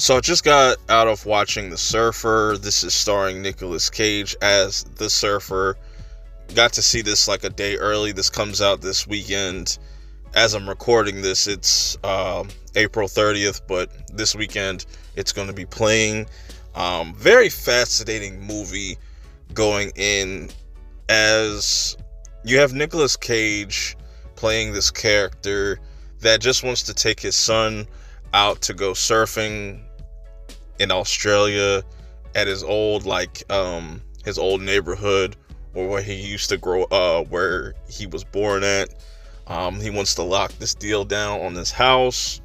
So I just got out of watching The Surfer. This is starring Nicolas Cage as the Surfer. Got to see this like a day early. This comes out this weekend. As I'm recording this, it's April 30th, but this weekend it's going to be playing. Very fascinating movie going in, as you have Nicolas Cage playing this character that just wants to take his son out to go surfing in Australia at his old neighborhood, or where he used to grow where he was born at. He wants to lock this deal down on this house,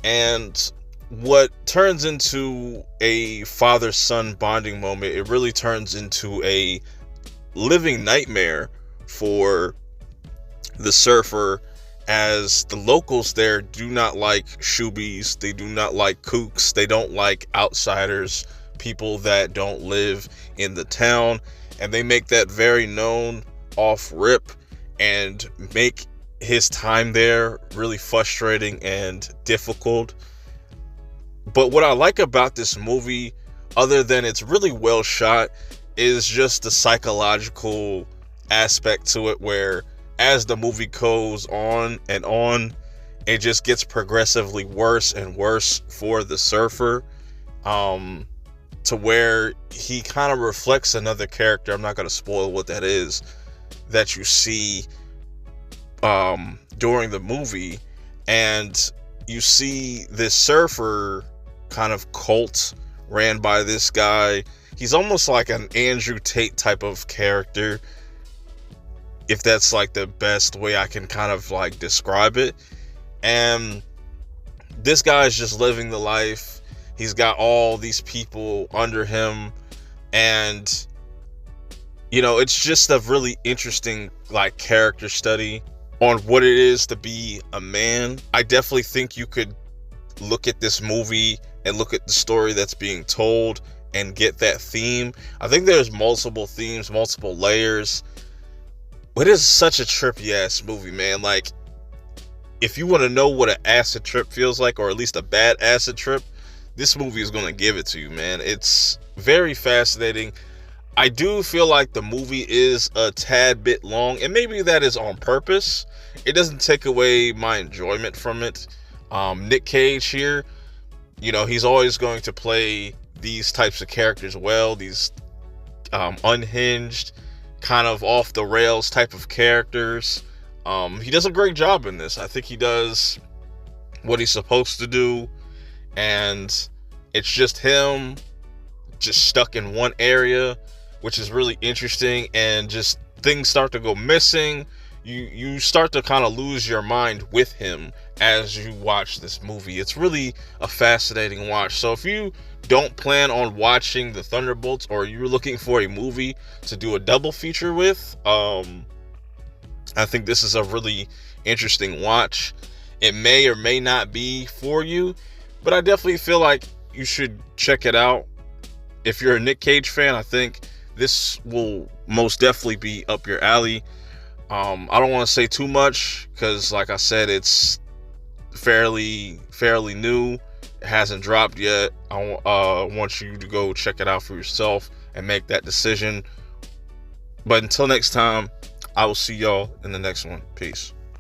and what turns into a father-son bonding moment, it really turns into a living nightmare for the surfer, as the locals there do not like shoobies, they do not like kooks, they don't like outsiders, people that don't live in the town, and they make that very known off rip and make his time there really frustrating and difficult. But what I like about this movie, other than it's really well shot, is just the psychological aspect to it, where as the movie goes on and on, it just gets progressively worse and worse for the surfer, to where he kind of reflects another character. I'm not going to spoil what that is, that you see during the movie, and you see this surfer kind of cult ran by this guy. He's almost like an Andrew Tate type of character, if that's like the best way I can kind of like describe it. And this guy's just living the life. He's got all these people under him, and it's just a really interesting like character study on what it is to be a man. I definitely think you could look at this movie and look at the story that's being told and get that theme. I think there's multiple themes, multiple layers, but it is such a trippy ass movie, man. Like, if you want to know what an acid trip feels like, or at least a bad acid trip, this movie is going to give it to you, man. It's very fascinating. I do feel like the movie is a tad bit long, and maybe that is on purpose. It doesn't take away my enjoyment from it. Nick Cage here, he's always going to play these types of characters well, these unhinged, kind of off the rails type of characters. He does a great job in this. I think he does what he's supposed to do, and it's just him just stuck in one area, which is really interesting, and just things start to go missing. You start to kind of lose your mind with him as you watch this movie. It's really a fascinating watch. So if you don't plan on watching the Thunderbolts, or you're looking for a movie to do a double feature with, I think this is a really interesting watch. It may or may not be for you, but I definitely feel like you should check it out. If you're a Nick Cage fan, I think this will most definitely be up your alley. I don't want to say too much, because like I said, it's fairly new. It hasn't dropped yet. I want you to go check it out for yourself and make that decision. But until next time, I will see y'all in the next one. Peace.